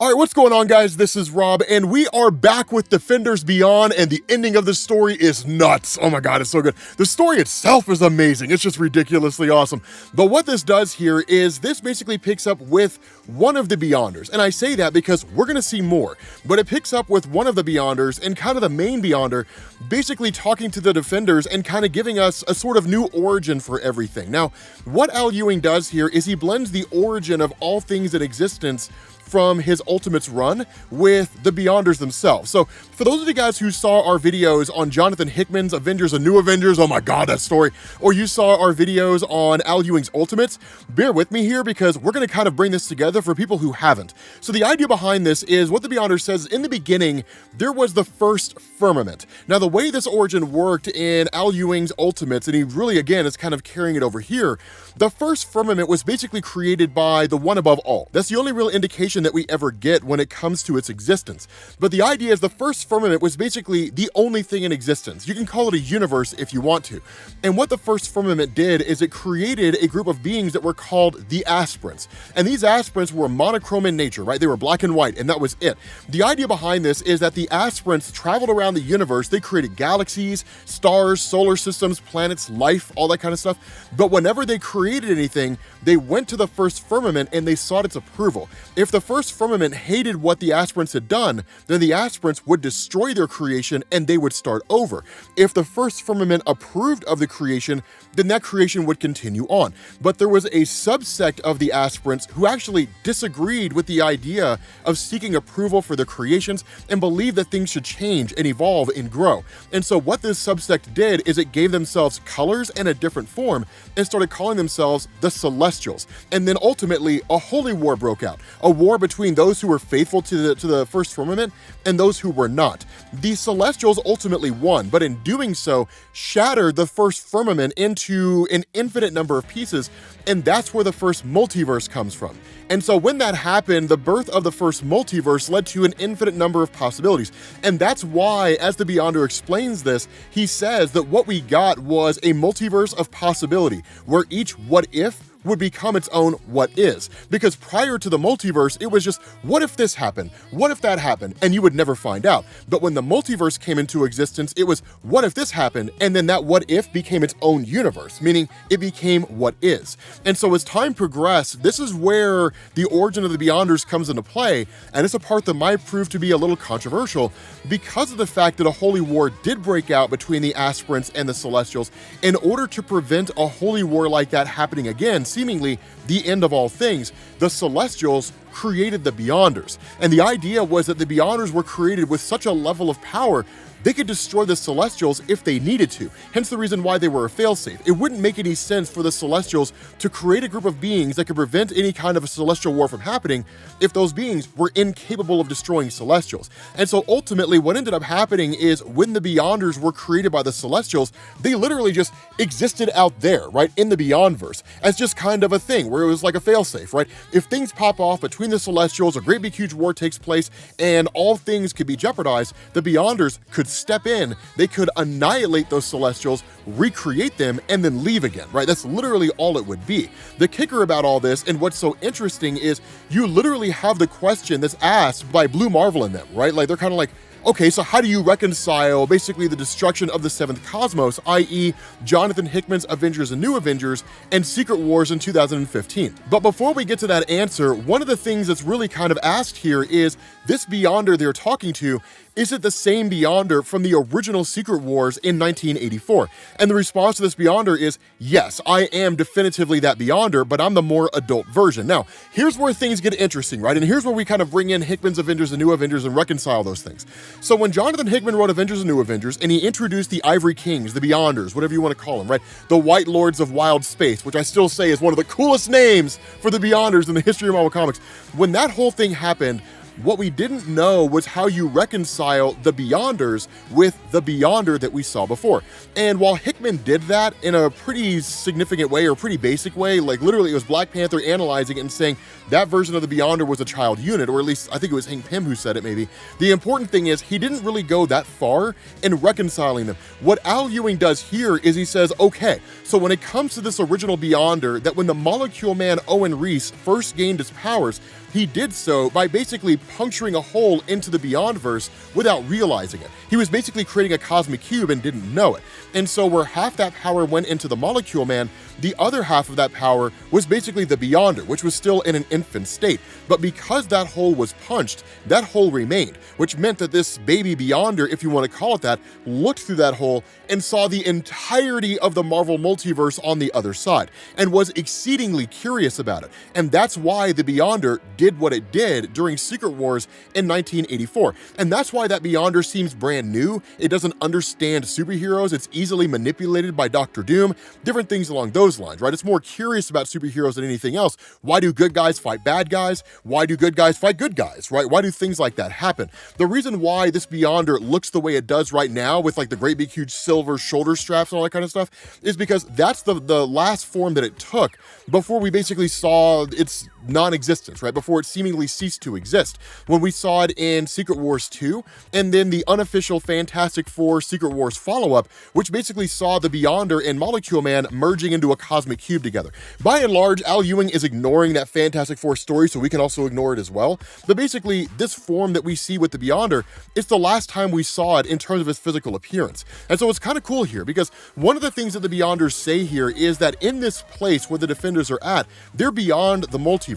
All right, what's going on, guys? This is Rob, and we are back with Defenders Beyond, and the ending of the story is nuts. Oh my God, it's so good. The story itself is amazing. It's just ridiculously awesome. But what this does here is this basically picks up with one of the Beyonders, and I say that because we're going to see more, but it picks up with one of the Beyonders and kind of the main Beyonder basically talking to the Defenders and kind of giving us a sort of new origin for everything. Now, what Al Ewing does here is he blends the origin of all things in existence from his Ultimates run with the Beyonders themselves. So for those of you guys who saw our videos on Jonathan Hickman's Avengers and New Avengers, oh my God, that story, or you saw our videos on Al Ewing's Ultimates, bear with me here because we're going to kind of bring this together for people who haven't. So the idea behind this is what the Beyonder says in the beginning, there was the first firmament. Now the way this origin worked in Al Ewing's Ultimates, and he really again is kind of carrying it over here, the first firmament was basically created by the one above all. That's the only real indication that we ever get when it comes to its existence. But the idea is the first firmament was basically the only thing in existence. You can call it a universe if you want to. And what the first firmament did is it created a group of beings that were called the aspirants. And these aspirants were monochrome in nature, right? They were black and white, and that was it. The idea behind this is that the aspirants traveled around the universe. They created galaxies, stars, solar systems, planets, life, all that kind of stuff. But whenever they created anything, they went to the first firmament and they sought its approval. If the first firmament hated what the aspirants had done, then the aspirants would destroy their creation and they would start over. If the first firmament approved of the creation, then that creation would continue on. But there was a subsect of the aspirants who actually disagreed with the idea of seeking approval for their creations and believed that things should change and evolve and grow. And so what this subsect did is it gave themselves colors and a different form and started calling themselves the Celestials. And then ultimately a holy war broke out, a war between those who were faithful to the first firmament and those who were not. The Celestials ultimately won, but in doing so, shattered the first firmament into an infinite number of pieces, and that's where the first multiverse comes from. And so when that happened, the birth of the first multiverse led to an infinite number of possibilities. And that's why, as the Beyonder explains this, he says that what we got was a multiverse of possibility, where each what if would become its own what is. Because prior to the multiverse, it was just, what if this happened? What if that happened? And you would never find out. But when the multiverse came into existence, it was, what if this happened? And then that what if became its own universe, meaning it became what is. And so as time progressed, this is where the origin of the Beyonders comes into play. And it's a part that might prove to be a little controversial because of the fact that a holy war did break out between the aspirants and the Celestials. In order to prevent a holy war like that happening again, seemingly the end of all things, the Celestials created the Beyonders. And the idea was that the Beyonders were created with such a level of power they could destroy the Celestials if they needed to, hence the reason why they were a failsafe. It wouldn't make any sense for the Celestials to create a group of beings that could prevent any kind of a celestial war from happening if those beings were incapable of destroying Celestials. And so ultimately what ended up happening is when the Beyonders were created by the Celestials, they literally just existed out there, right, in the Beyondverse, as just kind of a thing where it was like a failsafe, right? If things pop off between the Celestials, a great big huge war takes place, and all things could be jeopardized, the Beyonders could step in, they could annihilate those Celestials, recreate them, and then leave again, right? That's literally all it would be. The kicker about all this, and what's so interesting, is you literally have the question that's asked by Blue Marvel in them, right? Like, they're kind of like, okay, so how do you reconcile basically the destruction of the seventh cosmos, i.e. Jonathan Hickman's Avengers and New Avengers and Secret Wars in 2015? But before we get to that answer, one of the things that's really kind of asked here is, this Beyonder they're talking to, is it the same Beyonder from the original Secret Wars in 1984? And the response to this Beyonder is, yes, I am definitively that Beyonder, but I'm the more adult version. Now, here's where things get interesting, right? And here's where we kind of bring in Hickman's Avengers and New Avengers and reconcile those things. So when Jonathan Hickman wrote Avengers and New Avengers, and he introduced the Ivory Kings, the Beyonders, whatever you want to call them, right? The White Lords of Wild Space, which I still say is one of the coolest names for the Beyonders in the history of Marvel Comics. When that whole thing happened, what we didn't know was how you reconcile the Beyonders with the Beyonder that we saw before. And while Hickman did that in a pretty significant way, or pretty basic way, like literally it was Black Panther analyzing it and saying that version of the Beyonder was a child unit, or at least I think it was Hank Pym who said it maybe. The important thing is he didn't really go that far in reconciling them. What Al Ewing does here is he says, okay, so when it comes to this original Beyonder, that when the Molecule Man Owen Reese first gained his powers, he did so by basically puncturing a hole into the Beyondverse without realizing it. He was basically creating a cosmic cube and didn't know it. And so where half that power went into the Molecule Man, the other half of that power was basically the Beyonder, which was still in an infant state. But because that hole was punched, that hole remained, which meant that this baby Beyonder, if you want to call it that, looked through that hole and saw the entirety of the Marvel multiverse on the other side, and was exceedingly curious about it. And that's why the Beyonder did what it did during Secret Wars in 1984. And that's why that Beyonder seems brand new. It doesn't understand superheroes. It's easily manipulated by Doctor Doom, different things along those lines, right? It's more curious about superheroes than anything else. Why do good guys fight bad guys? Why do good guys fight good guys, right? Why do things like that happen? The reason why this Beyonder looks the way it does right now with like the great big huge silver shoulder straps and all that kind of stuff is because that's the last form that it took before we basically saw its non-existence, right? Before it seemingly ceased to exist. When we saw it in Secret Wars 2, and then the unofficial Fantastic Four Secret Wars follow-up, which basically saw the Beyonder and Molecule Man merging into a cosmic cube together. By and large, Al Ewing is ignoring that Fantastic Four story, so we can also ignore it as well. But basically, this form that we see with the Beyonder, it's the last time we saw it in terms of its physical appearance. And so it's kind of cool here, because one of the things that the Beyonders say here is that in this place where the Defenders are at, they're beyond the multiverse.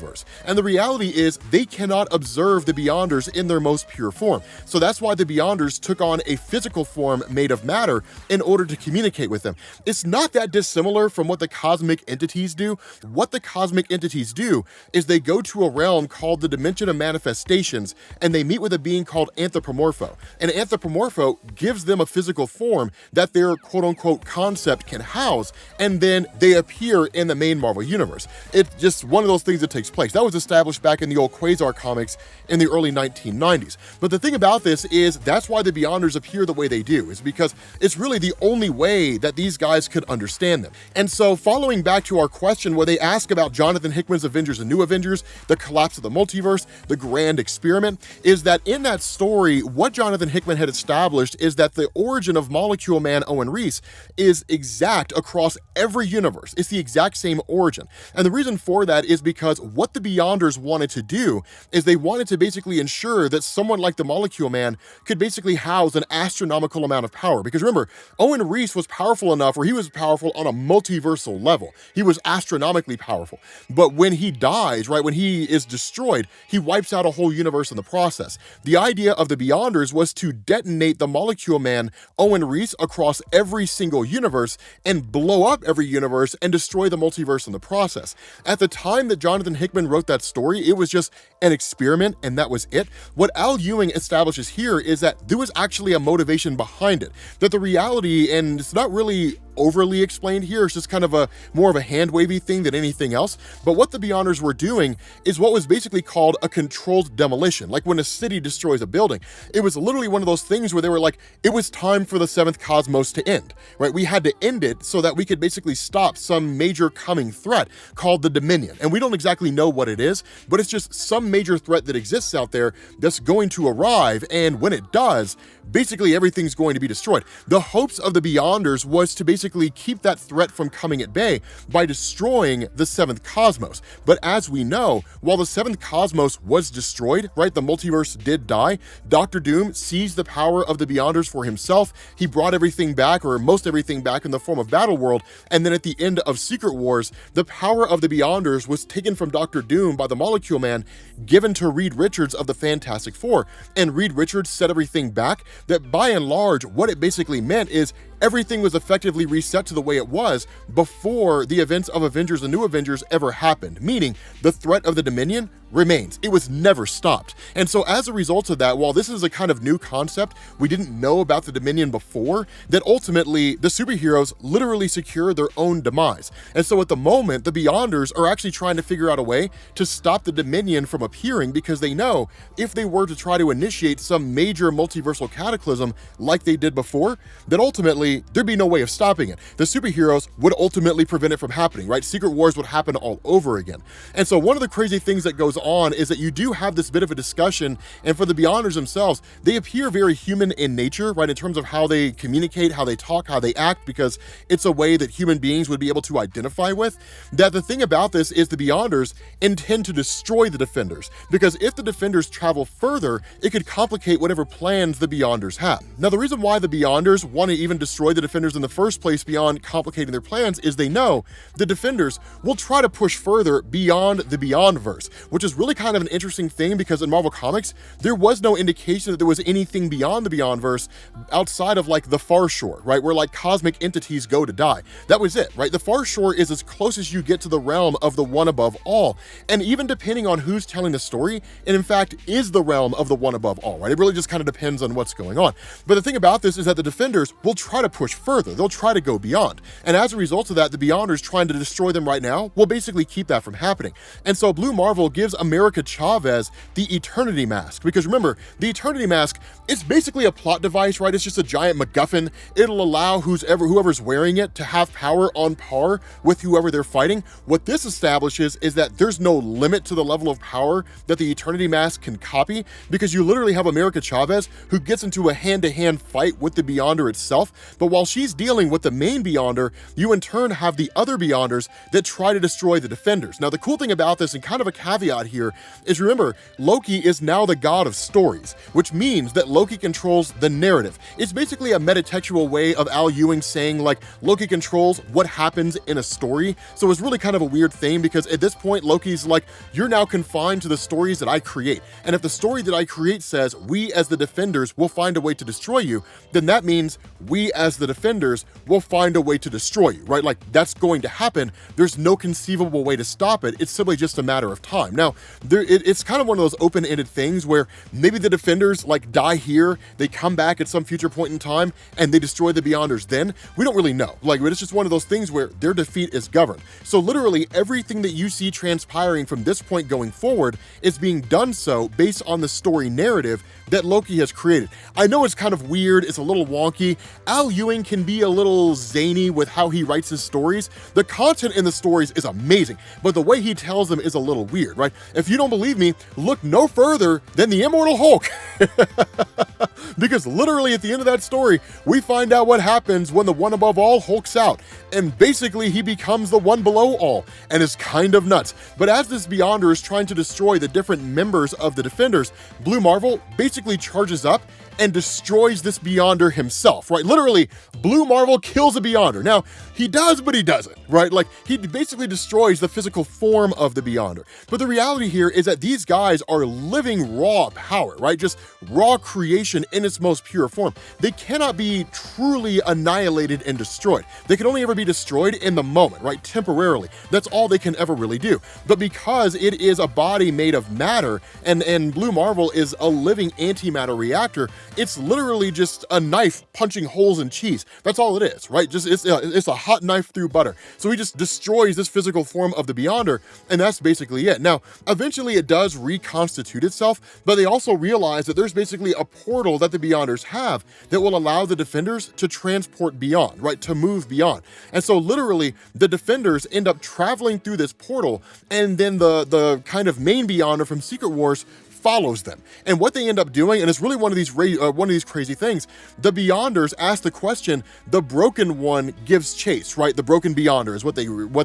And the reality is they cannot observe the Beyonders in their most pure form. So that's why the Beyonders took on a physical form made of matter in order to communicate with them. It's not that dissimilar from what the cosmic entities do. What the cosmic entities do is they go to a realm called the Dimension of Manifestations, and they meet with a being called Anthropomorpho. And Anthropomorpho gives them a physical form that their quote-unquote concept can house, and then they appear in the main Marvel universe. It's just one of those things that takes place. That was established back in the old Quasar comics in the early 1990s. But the thing about this is that's why the Beyonders appear the way they do, is because it's really the only way that these guys could understand them. And so following back to our question where they ask about Jonathan Hickman's Avengers and New Avengers, the collapse of the multiverse, the grand experiment, is that in that story, what Jonathan Hickman had established is that the origin of Molecule Man Owen Reese is exact across every universe. It's the exact same origin. And the reason for that is because what the Beyonders wanted to do is they wanted to basically ensure that someone like the Molecule Man could basically house an astronomical amount of power. Because remember, Owen Reese was powerful enough where he was powerful on a multiversal level. He was astronomically powerful. But when he dies, right, when he is destroyed, he wipes out a whole universe in the process. The idea of the Beyonders was to detonate the Molecule Man, Owen Reese, across every single universe and blow up every universe and destroy the multiverse in the process. At the time that Jonathan Hickman wrote that story, it was just an experiment and that was it. What Al Ewing establishes here is that there was actually a motivation behind it. That the reality, and it's not really overly explained here, it's just kind of a more of a hand-wavy thing than anything else. But what the Beyonders were doing is what was basically called a controlled demolition. Like when a city destroys a building, it was literally one of those things where they were like, it was time for the seventh cosmos to end, right? We had to end it so that we could basically stop some major coming threat called the Dominion. And we don't exactly know what it is, but it's just some major threat that exists out there that's going to arrive, and when it does, basically everything's going to be destroyed. The hopes of the Beyonders was to basically keep that threat from coming at bay by destroying the seventh cosmos. But as we know, while the seventh cosmos was destroyed, right, the multiverse did die, Doctor Doom seized the power of the Beyonders for himself. He brought everything back, or most everything back, in the form of Battle World, and then at the end of Secret Wars, the power of the Beyonders was taken from Doctor Doom by the Molecule Man, given to Reed Richards of the Fantastic Four, and Reed Richards set everything back. That by and large, what it basically meant is everything was effectively reset to the way it was before the events of Avengers and New Avengers ever happened, meaning the threat of the Dominion remains. It was never stopped. And so as a result of that, while this is a kind of new concept, we didn't know about the Dominion before, that ultimately the superheroes literally secure their own demise. And so at the moment, the Beyonders are actually trying to figure out a way to stop the Dominion from appearing, because they know if they were to try to initiate some major multiversal cataclysm like they did before, that ultimately there'd be no way of stopping it. The superheroes would ultimately prevent it from happening, right? Secret Wars would happen all over again. And so one of the crazy things that goes on is that you do have this bit of a discussion, and for the Beyonders themselves, they appear very human in nature, right, in terms of how they communicate, how they talk, how they act, because it's a way that human beings would be able to identify with. That the thing about this is the Beyonders intend to destroy the Defenders, because if the Defenders travel further, it could complicate whatever plans the Beyonders have. Now, the reason why the Beyonders want to even destroy the Defenders in the first place beyond complicating their plans is they know the Defenders will try to push further beyond the Beyondverse, which is really kind of an interesting thing, because in Marvel Comics, there was no indication that there was anything beyond the Beyondverse outside of like the Far Shore, right, where like cosmic entities go to die. That was it, right? The Far Shore is as close as you get to the realm of the One Above All, and even depending on who's telling the story, it in fact is the realm of the One Above All, right? It really just kind of depends on what's going on. But the thing about this is that the Defenders will try to push further. They'll try to go beyond. And as a result of that, the Beyonders trying to destroy them right now will basically keep that from happening. And so Blue Marvel gives America Chavez the Eternity Mask, because remember, the Eternity Mask, it's basically a plot device, right? It's just a giant MacGuffin. It'll allow whoever's wearing it to have power on par with whoever they're fighting. What this establishes is that there's no limit to the level of power that the Eternity Mask can copy, because you literally have America Chavez who gets into a hand-to-hand fight with the Beyonder itself, but while she's dealing with the main Beyonder, you in turn have the other Beyonders that try to destroy the Defenders. Now, the cool thing about this, and kind of a caveat here, is remember, Loki is now the god of stories, which means that Loki controls the narrative. It's basically a metatextual way of Al Ewing saying, like, Loki controls what happens in a story. So it's really kind of a weird thing, because at this point, Loki's like, you're now confined to the stories that I create. And if the story that I create says, we as the Defenders will find a way to destroy you, then that means we as the Defenders will find a way to destroy you, right? Like, that's going to happen. There's no conceivable way to stop it. It's simply just a matter of time. Now, it's kind of one of those open-ended things where maybe the Defenders like die here, they come back at some future point in time, and they destroy the Beyonders then. We don't really know. Like, it's just one of those things where their defeat is governed. So literally everything that you see transpiring from this point going forward is being done so based on the story narrative that Loki has created. I know it's kind of weird, it's a little wonky. Al Ewing can be a little zany with how he writes his stories. The content in the stories is amazing, but the way he tells them is a little weird, right? If you don't believe me, look no further than the Immortal Hulk. Because literally at the end of that story, we find out what happens when the One Above All hulks out, and basically he becomes the One Below All, and is kind of nuts. But as this Beyonder is trying to destroy the different members of the Defenders, Blue Marvel basically charges up and destroys this Beyonder himself, right? Literally, Blue Marvel kills a Beyonder. Now, he does, but he doesn't, right? Like, he basically destroys the physical form of the Beyonder. But the reality here is that these guys are living raw power, right? Just raw creation in its most pure form. They cannot be truly annihilated and destroyed. They can only ever be destroyed in the moment, right? Temporarily. That's all they can ever really do. But because it is a body made of matter, and Blue Marvel is a living antimatter reactor, it's literally just a knife punching holes in cheese. That's all it is, right? Just it's a hot knife through butter. So he just destroys this physical form of the Beyonder, and that's basically it. Now, eventually it does reconstitute itself, but they also realize that there's basically a portal that the Beyonders have that will allow the Defenders to transport beyond, right? To move beyond. And so literally, the Defenders end up traveling through this portal, and then the kind of main Beyonder from Secret Wars follows them. And what they end up doing, and it's really one of these crazy things, the Beyonders ask the question, the Broken One gives chase, right? The Broken Beyonder is what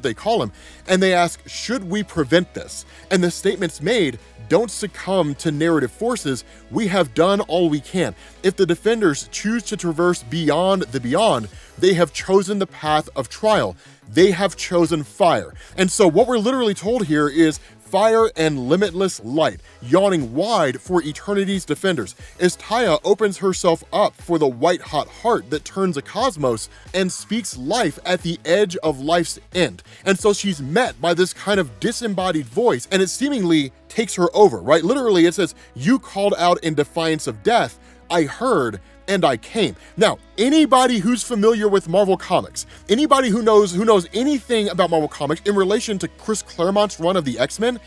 they call him. And they ask, should we prevent this? And the statement's made, don't succumb to narrative forces. We have done all we can. If the Defenders choose to traverse beyond the beyond, they have chosen the path of trial. They have chosen fire. And so what we're literally told here is fire and limitless light, yawning wide for eternity's defenders, as Taaia opens herself up for the white-hot heart that turns a cosmos and speaks life at the edge of life's end. And so she's met by this kind of disembodied voice, and it seemingly takes her over, right? Literally, it says, "You called out in defiance of death. I heard, and I came." Now, anybody who's familiar with Marvel Comics, anybody who knows anything about Marvel Comics in relation to Chris Claremont's run of the X-Men,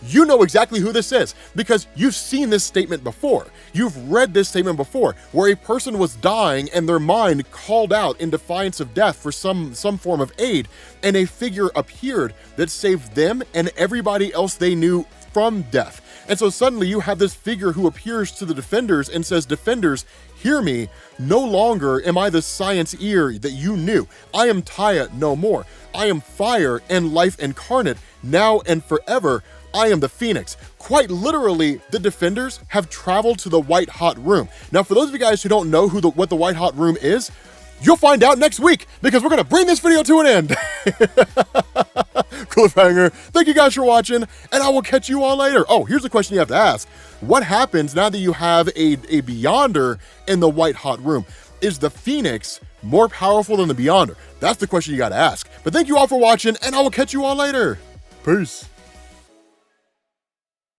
you know exactly who this is, because you've seen this statement before. You've read this statement before, where a person was dying and their mind called out in defiance of death for some form of aid, and a figure appeared that saved them and everybody else they knew from death. And so suddenly you have this figure who appears to the Defenders and says, Defenders, hear me. No longer am I the science ear that you knew. I am Taaia no more. I am fire and life incarnate, now and forever. I am the Phoenix. Quite literally, the Defenders have traveled to the White Hot Room. Now, for those of you guys who don't know what the White Hot Room is, you'll find out next week, because we're gonna bring this video to an end. Cliffhanger. Thank you guys for watching, and I will catch you all later. Oh, here's a question you have to ask. What happens now that you have a Beyonder in the White Hot Room? Is the Phoenix more powerful than the Beyonder? That's the question you gotta ask. But thank you all for watching, and I will catch you all later. Peace.